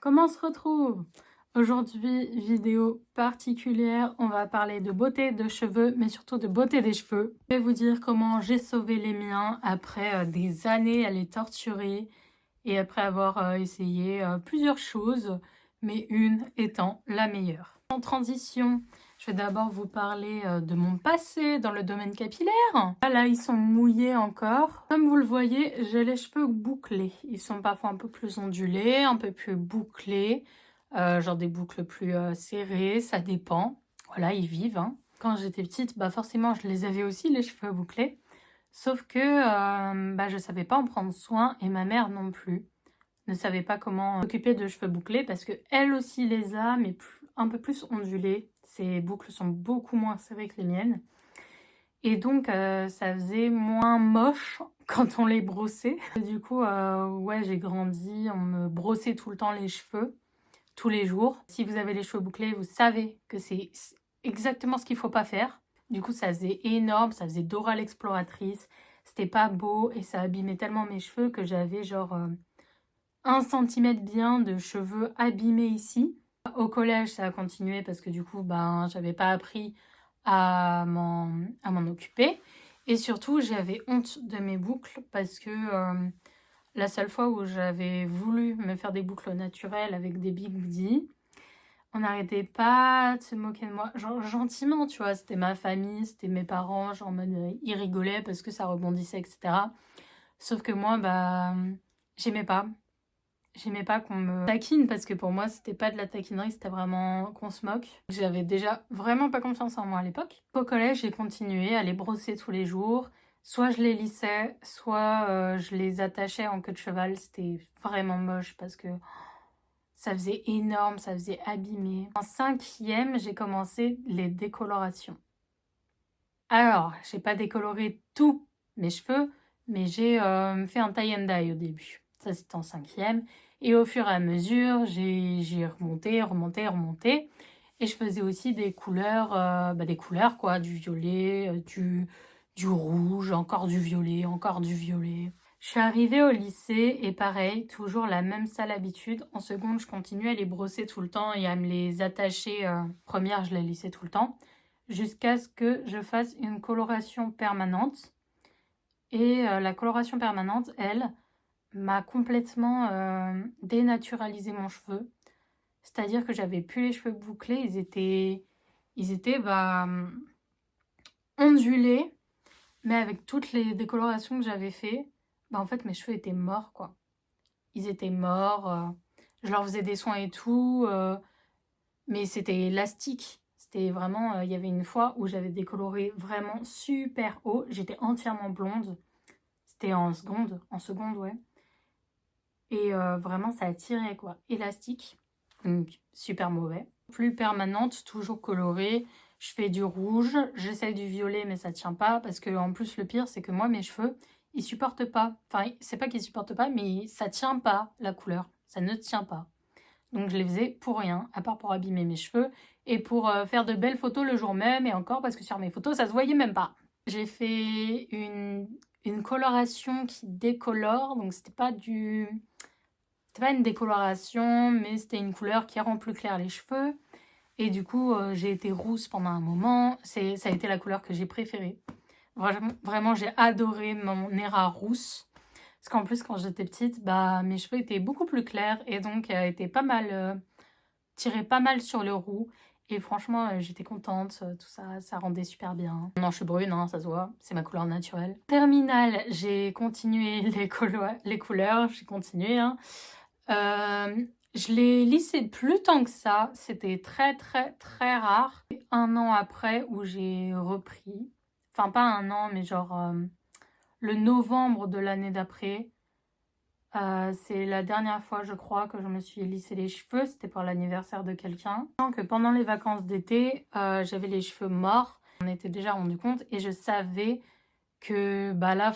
Comment on se retrouve? Aujourd'hui, vidéo particulière, on va parler de beauté de cheveux, mais surtout de beauté des cheveux. Je vais vous dire comment j'ai sauvé les miens après des années à les torturer et après avoir essayé plusieurs choses, mais une étant la meilleure. En transition, je vais d'abord vous parler de mon passé dans le domaine capillaire. Là, ils sont mouillés encore. Comme vous le voyez, j'ai les cheveux bouclés. Ils sont parfois un peu plus ondulés, un peu plus bouclés, genre des boucles plus serrées, ça dépend. Voilà, ils vivent, hein. Quand j'étais petite, bah forcément, je les avais aussi, les cheveux bouclés. Sauf que je savais pas en prendre soin et ma mère non plus ne savait pas comment s'occuper de cheveux bouclés parce que elle aussi les a, mais un peu plus ondulés. Ses boucles sont beaucoup moins serrées que les miennes. Et donc, ça faisait moins moche quand on les brossait. Et du coup, ouais, j'ai grandi, on me brossait tout le temps les cheveux, tous les jours. Si vous avez les cheveux bouclés, vous savez que c'est exactement ce qu'il faut pas faire. Du coup, ça faisait énorme, ça faisait Dora l'exploratrice. C'était pas beau et ça abîmait tellement mes cheveux que j'avais genre 1 centimètre bien de cheveux abîmés ici. Au collège, ça a continué parce que du coup, j'avais pas appris à m'en occuper. Et surtout, j'avais honte de mes boucles parce que la seule fois où j'avais voulu me faire des boucles naturelles avec des Big D, on n'arrêtait pas de se moquer de moi. Genre gentiment, tu vois, c'était ma famille, c'était mes parents, genre en mode ils rigolaient parce que ça rebondissait, etc. Sauf que moi, j'aimais pas. J'aimais pas qu'on me taquine parce que pour moi, c'était pas de la taquinerie, c'était vraiment qu'on se moque. J'avais déjà vraiment pas confiance en moi à l'époque. Au collège, j'ai continué à les brosser tous les jours. Soit je les lissais, soit je les attachais en queue de cheval. C'était vraiment moche parce que ça faisait énorme, ça faisait abîmer. En 5e, j'ai commencé les décolorations. Alors, j'ai pas décoloré tous mes cheveux, mais j'ai fait un tie and dye au début. Ça, c'était en 5e. Et au fur et à mesure, j'ai remonté. Et je faisais aussi des couleurs, des couleurs quoi, du violet, du rouge, encore du violet, encore du violet. Je suis arrivée au lycée et pareil, toujours la même sale habitude. En seconde, je continuais à les brosser tout le temps et à me les attacher. Première, je les lissais tout le temps jusqu'à ce que je fasse une coloration permanente. Et la coloration permanente, elle, m'a complètement dénaturalisé mon cheveu. C'est-à-dire que j'avais plus les cheveux bouclés, ils étaient ondulés, mais avec toutes les décolorations que j'avais fait, en fait mes cheveux étaient morts quoi. Ils étaient morts, je leur faisais des soins et tout, mais c'était élastique. C'était vraiment, il y avait une fois où j'avais décoloré vraiment super haut, j'étais entièrement blonde. C'était en seconde, ouais. Et vraiment, ça a tiré, quoi. Élastique, donc super mauvais. Plus permanente, toujours colorée. Je fais du rouge, j'essaye du violet, mais ça tient pas. Parce que en plus, le pire, c'est que moi, mes cheveux, ils supportent pas. Enfin, c'est pas qu'ils supportent pas, mais ça tient pas, la couleur. Ça ne tient pas. Donc, je les faisais pour rien, à part pour abîmer mes cheveux. Et pour faire de belles photos le jour même. Et encore, parce que sur mes photos, ça se voyait même pas. J'ai fait une coloration qui décolore. Donc, c'était pas une décoloration, mais c'était une couleur qui rend plus clair les cheveux. Et du coup, j'ai été rousse pendant un moment. Ça a été la couleur que j'ai préférée. Vraiment, j'ai adoré mon era rousse. Parce qu'en plus, quand j'étais petite, mes cheveux étaient beaucoup plus clairs et donc étaient pas mal, tiraient pas mal sur le roux. Et franchement, j'étais contente, tout ça, ça rendait super bien. Non, je suis brune, hein, ça se voit, c'est ma couleur naturelle. Terminale, j'ai continué les couleurs, j'ai continué, hein. Je l'ai lissé plus tant que ça. C'était très, très, très rare. 1 an après où j'ai repris. Enfin, pas 1 an, mais genre le novembre de l'année d'après. C'est la dernière fois, je crois, que je me suis lissé les cheveux. C'était pour l'anniversaire de quelqu'un. Que pendant les vacances d'été, j'avais les cheveux morts. On était déjà rendu compte et je savais que là,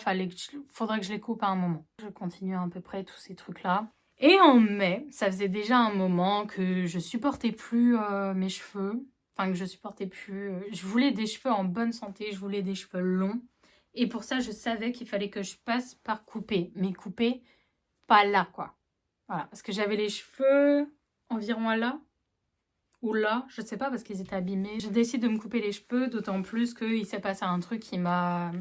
faudrait que je les coupe à un moment. Je continue à peu près tous ces trucs-là. Et en mai, ça faisait déjà un moment que je supportais plus mes cheveux. Enfin, que je supportais plus... je voulais des cheveux en bonne santé, je voulais des cheveux longs. Et pour ça, je savais qu'il fallait que je passe par couper. Mais couper, pas là, quoi. Voilà, parce que j'avais les cheveux environ à là, ou là, je sais pas parce qu'ils étaient abîmés. Je décide de me couper les cheveux, d'autant plus qu'il s'est passé un truc qui m'a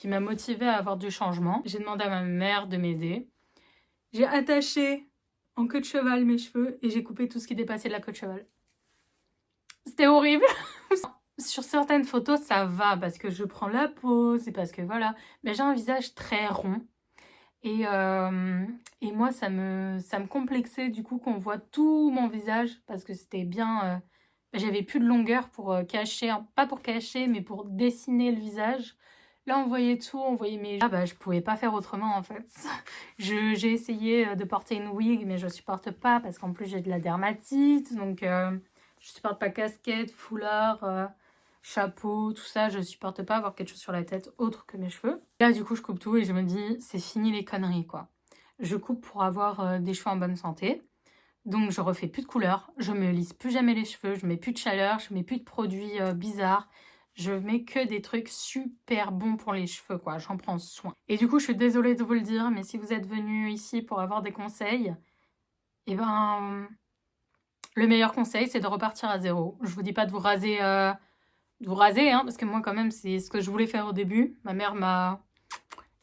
motivée à avoir du changement. J'ai demandé à ma mère de m'aider. J'ai attaché en queue de cheval mes cheveux et j'ai coupé tout ce qui dépassait de la queue de cheval. C'était horrible. Sur certaines photos, ça va parce que je prends la pose et parce que voilà. Mais j'ai un visage très rond. Et moi, ça me complexait du coup qu'on voit tout mon visage parce que c'était bien... j'avais plus de longueur pour cacher, hein, pas pour cacher, mais pour dessiner le visage. Là, on voyait tout, on voyait mes... Ah bah, je pouvais pas faire autrement, en fait. J'ai essayé de porter une wig, mais je supporte pas, parce qu'en plus, j'ai de la dermatite, donc je supporte pas casquette, foulard, chapeau, tout ça. Je supporte pas avoir quelque chose sur la tête autre que mes cheveux. Là, du coup, je coupe tout et je me dis, c'est fini les conneries, quoi. Je coupe pour avoir des cheveux en bonne santé. Donc, je refais plus de couleurs, je me lisse plus jamais les cheveux, je mets plus de chaleur, je mets plus de produits bizarres. Je mets que des trucs super bons pour les cheveux, quoi. J'en prends soin. Et du coup, je suis désolée de vous le dire, mais si vous êtes venu ici pour avoir des conseils, eh ben, le meilleur conseil, c'est de repartir à zéro. Je vous dis pas de vous raser, hein, parce que moi, quand même, c'est ce que je voulais faire au début. Ma mère m'a...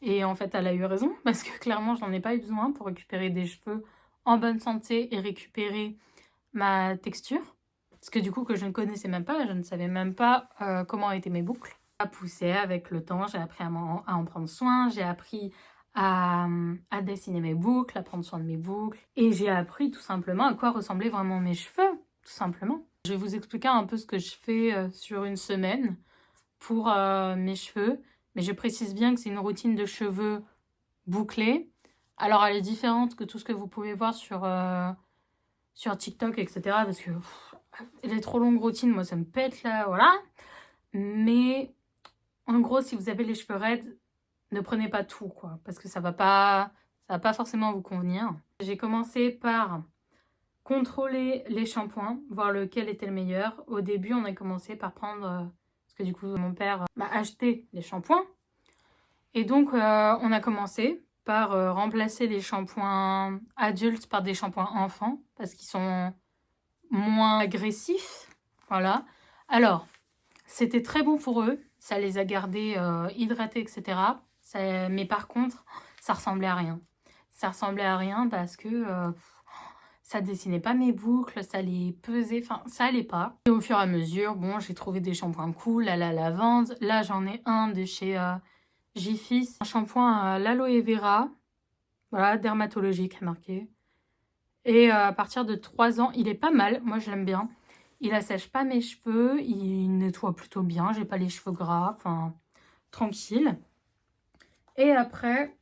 Et en fait, elle a eu raison, parce que clairement, j'en ai pas eu besoin pour récupérer des cheveux en bonne santé et récupérer ma texture. Parce que du coup, que je ne connaissais même pas, je ne savais même pas comment étaient mes boucles. Ça poussait avec le temps, j'ai appris à en prendre soin, j'ai appris à dessiner mes boucles, à prendre soin de mes boucles. Et j'ai appris tout simplement à quoi ressemblaient vraiment mes cheveux, tout simplement. Je vais vous expliquer un peu ce que je fais sur une semaine pour mes cheveux. Mais je précise bien que c'est une routine de cheveux bouclés. Alors, elle est différente que tout ce que vous pouvez voir sur TikTok, etc. Parce que les trop longues routines, moi, ça me pète là, voilà. Mais en gros, si vous avez les cheveux raides, ne prenez pas tout, quoi. Parce que ça va pas forcément vous convenir. J'ai commencé par contrôler les shampoings, voir lequel était le meilleur. Au début, on a commencé par prendre... parce que du coup, mon père m'a acheté les shampoings. Et donc, on a commencé par remplacer les shampoings adultes par des shampoings enfants. Parce qu'ils sont moins agressifs. Voilà. Alors, c'était très bon pour eux. Ça les a gardés hydratés, etc. Mais par contre, ça ressemblait à rien. Ça ressemblait à rien parce que ça dessinait pas mes boucles, ça les pesait, enfin, ça allait pas. Et au fur et à mesure, bon, j'ai trouvé des shampoings cool à la lavande. Là, j'en ai un de chez Gifis, un shampoing à l'aloe vera. Voilà, dermatologique, marqué. Et à partir de 3 ans, il est pas mal. Moi, je l'aime bien. Il assèche pas mes cheveux. Il nettoie plutôt bien. J'ai pas les cheveux gras. Enfin, tranquille. Et après...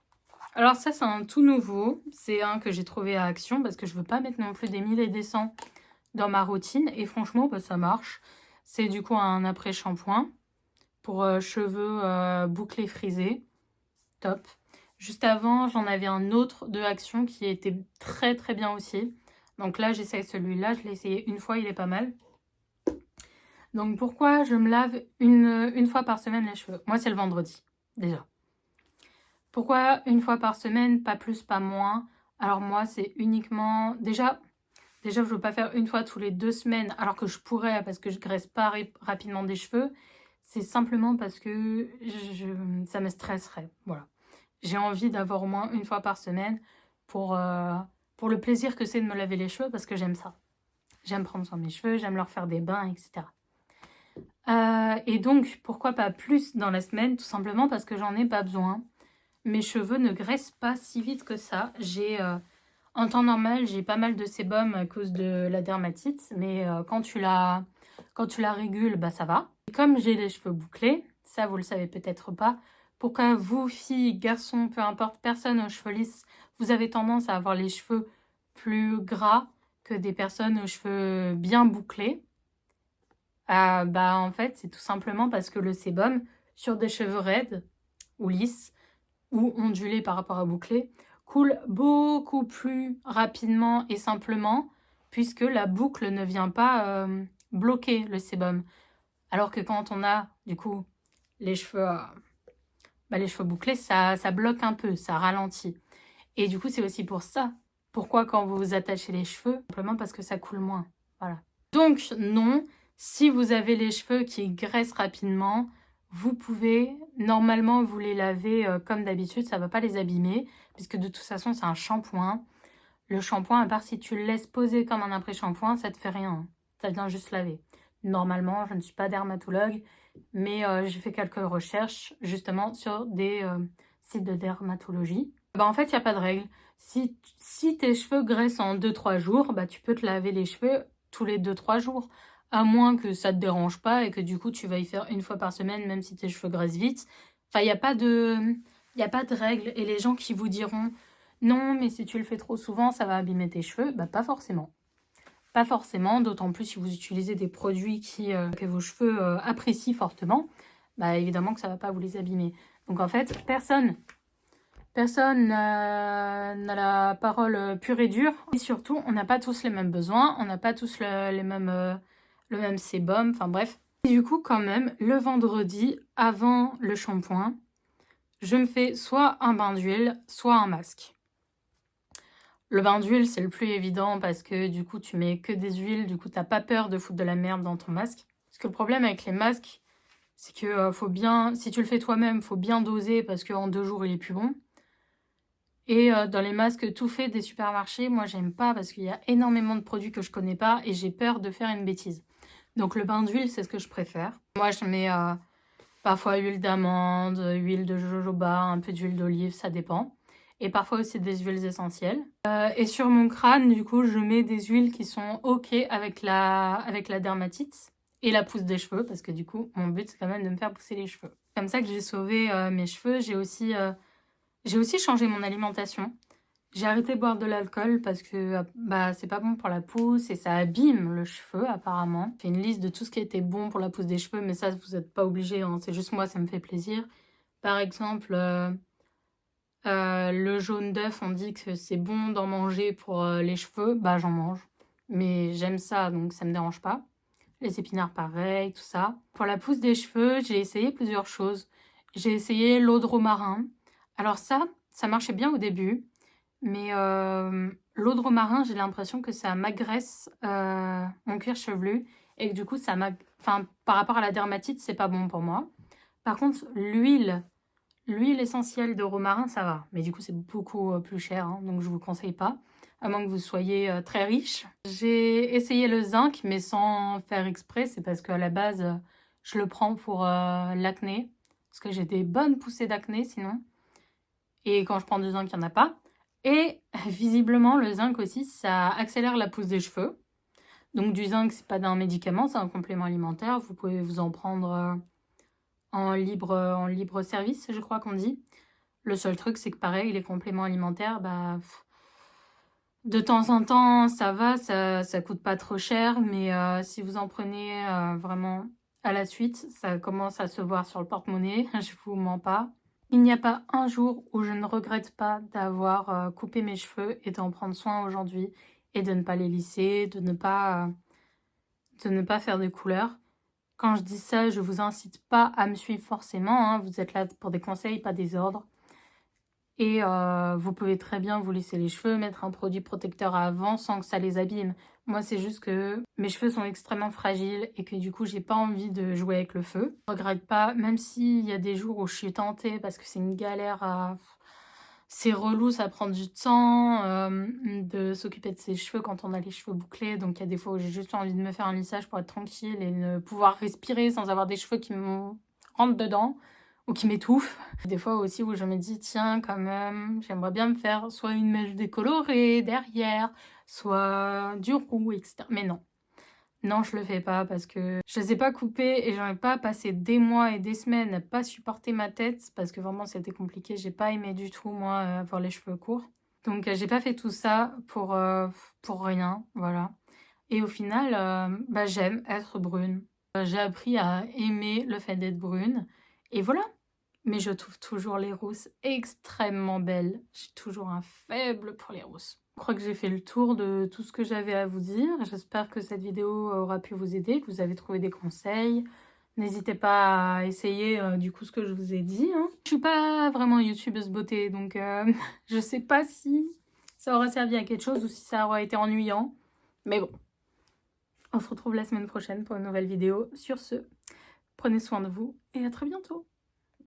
Alors ça, c'est un tout nouveau. C'est un que j'ai trouvé à Action parce que je veux pas mettre non plus des 1000 et des 100 dans ma routine. Et franchement, bah, ça marche. C'est du coup un après-shampoing pour cheveux bouclés frisés. Top. Juste avant, j'en avais un autre de Action qui était très très bien aussi. Donc là, j'essaye celui-là. Je l'ai essayé une fois, il est pas mal. Donc pourquoi je me lave une fois par semaine les cheveux? Moi, c'est le vendredi, déjà. Pourquoi une fois par semaine, pas plus, pas moins? Alors moi, c'est uniquement... Déjà, je ne veux pas faire une fois tous les 2 semaines, alors que je pourrais, parce que je graisse pas rapidement des cheveux. C'est simplement parce que ça me stresserait, voilà. J'ai envie d'avoir au moins une fois par semaine pour le plaisir que c'est de me laver les cheveux, parce que j'aime ça. J'aime prendre soin de mes cheveux, j'aime leur faire des bains, etc. Et donc, pourquoi pas plus dans la semaine? Tout simplement parce que j'en ai pas besoin. Mes cheveux ne graissent pas si vite que ça. En temps normal, j'ai pas mal de sébum à cause de la dermatite, mais quand tu la régules, bah ça va. Et comme j'ai les cheveux bouclés, ça vous le savez peut-être pas, pourquoi vous, filles, garçons, peu importe, personne aux cheveux lisses, vous avez tendance à avoir les cheveux plus gras que des personnes aux cheveux bien bouclés? Bah en fait, c'est tout simplement parce que le sébum, sur des cheveux raides ou lisses, ou ondulé par rapport à bouclé, coule beaucoup plus rapidement et simplement puisque la boucle ne vient pas bloquer le sébum. Alors que quand on a du coup les cheveux bouclés, ça bloque un peu, ça ralentit. Et du coup, c'est aussi pour ça Pourquoi quand vous vous attachez les cheveux? Simplement parce que ça coule moins. Voilà. Donc non, si vous avez les cheveux qui graissent rapidement, vous pouvez, normalement, vous les laver comme d'habitude, ça ne va pas les abîmer, puisque de toute façon, c'est un shampoing. Le shampoing, à part si tu le laisses poser comme un après-shampoing, ça ne te fait rien, hein. Ça vient juste laver. Normalement, je ne suis pas dermatologue, mais j'ai fait quelques recherches justement sur des sites de dermatologie. En fait, il n'y a pas de règle. Si tes cheveux graissent en 2-3 jours, tu peux te laver les cheveux tous les 2-3 jours. À moins que ça ne te dérange pas et que du coup, tu vas y faire une fois par semaine, même si tes cheveux graissent vite. Enfin, il n'y a pas de règle. Et les gens qui vous diront non, mais si tu le fais trop souvent, ça va abîmer tes cheveux. Pas forcément. Pas forcément, d'autant plus si vous utilisez des produits que vos cheveux apprécient fortement. Évidemment que ça ne va pas vous les abîmer. Donc en fait, personne n'a la parole pure et dure. Et surtout, on n'a pas tous les mêmes besoins. On n'a pas tous le même sébum. Enfin bref. Et du coup, quand même, le vendredi, avant le shampoing, je me fais soit un bain d'huile, soit un masque. Le bain d'huile, c'est le plus évident parce que du coup, tu mets que des huiles. Du coup, t'as pas peur de foutre de la merde dans ton masque. Parce que le problème avec les masques, c'est que faut bien, si tu le fais toi-même, faut bien doser parce qu'en 2 jours, il est plus bon. Et dans les masques tout faits des supermarchés, moi, j'aime pas parce qu'il y a énormément de produits que je connais pas et j'ai peur de faire une bêtise. Donc, le bain d'huile, c'est ce que je préfère. Moi, je mets parfois huile d'amande, huile de jojoba, un peu d'huile d'olive, ça dépend. Et parfois aussi des huiles essentielles. Et sur mon crâne, du coup, je mets des huiles qui sont OK avec la dermatite et la pousse des cheveux, parce que du coup, mon but, c'est quand même de me faire pousser les cheveux. Comme ça que j'ai sauvé mes cheveux. J'ai aussi changé mon alimentation. J'ai arrêté de boire de l'alcool parce que c'est pas bon pour la pousse et ça abîme le cheveu apparemment. J'ai fait une liste de tout ce qui était bon pour la pousse des cheveux, mais ça, vous n'êtes pas obligé, hein. C'est juste moi, ça me fait plaisir. Par exemple, le jaune d'œuf, on dit que c'est bon d'en manger pour les cheveux. J'en mange. Mais j'aime ça, donc ça me dérange pas. Les épinards, pareil, tout ça. Pour la pousse des cheveux, j'ai essayé plusieurs choses. J'ai essayé l'eau de romarin. Alors ça marchait bien au début. Mais l'eau de romarin, j'ai l'impression que ça m'agresse mon cuir chevelu. Et que du coup, par rapport à la dermatite, c'est pas bon pour moi. Par contre, l'huile essentielle de romarin, ça va. Mais du coup, c'est beaucoup plus cher, hein, donc je vous conseille pas. À moins que vous soyez très riche. J'ai essayé le zinc, mais sans faire exprès. C'est parce qu'à la base, je le prends pour l'acné. Parce que j'ai des bonnes poussées d'acné sinon. Et quand je prends du zinc, il n'y en a pas. Et visiblement, le zinc aussi, ça accélère la pousse des cheveux. Donc du zinc, c'est pas d'un médicament, c'est un complément alimentaire. Vous pouvez vous en prendre en libre service, je crois qu'on dit. Le seul truc, c'est que pareil, les compléments alimentaires, de temps en temps, ça va, ça coûte pas trop cher, mais si vous en prenez vraiment à la suite, ça commence à se voir sur le porte-monnaie, je vous mens pas. Il n'y a pas un jour où je ne regrette pas d'avoir coupé mes cheveux et d'en prendre soin aujourd'hui et de ne pas les lisser, de ne pas faire de couleurs. Quand je dis ça, je vous incite pas à me suivre forcément, hein. Vous êtes là pour des conseils, pas des ordres. Et vous pouvez très bien vous lisser les cheveux, mettre un produit protecteur avant sans que ça les abîme. Moi, c'est juste que mes cheveux sont extrêmement fragiles et que du coup, j'ai pas envie de jouer avec le feu. Je regrette pas, même s'il y a des jours où je suis tentée parce que c'est une galère à... C'est relou, ça prend du temps de s'occuper de ses cheveux quand on a les cheveux bouclés. Donc, il y a des fois où j'ai juste envie de me faire un lissage pour être tranquille et ne pouvoir respirer sans avoir des cheveux qui me rentrent dedans ou qui m'étouffent. Des fois aussi où je me dis, tiens, quand même, j'aimerais bien me faire soit une mèche décolorée derrière, soit du roux, etc. Mais non. Non, je le fais pas parce que je les ai pas coupés et j'en ai pas passé des mois et des semaines à pas supporter ma tête parce que vraiment c'était compliqué. J'ai pas aimé du tout, moi, avoir les cheveux courts. Donc j'ai pas fait tout ça pour rien, voilà. Et au final, j'aime être brune. J'ai appris à aimer le fait d'être brune. Et voilà. Mais je trouve toujours les rousses extrêmement belles. J'ai toujours un faible pour les rousses. Je crois que j'ai fait le tour de tout ce que j'avais à vous dire. J'espère que cette vidéo aura pu vous aider, que vous avez trouvé des conseils. N'hésitez pas à essayer du coup ce que je vous ai dit, hein. Je suis pas vraiment youtubeuse beauté, donc je sais pas si ça aura servi à quelque chose ou si ça aura été ennuyant. Mais bon, on se retrouve la semaine prochaine pour une nouvelle vidéo. Sur ce, prenez soin de vous et à très bientôt.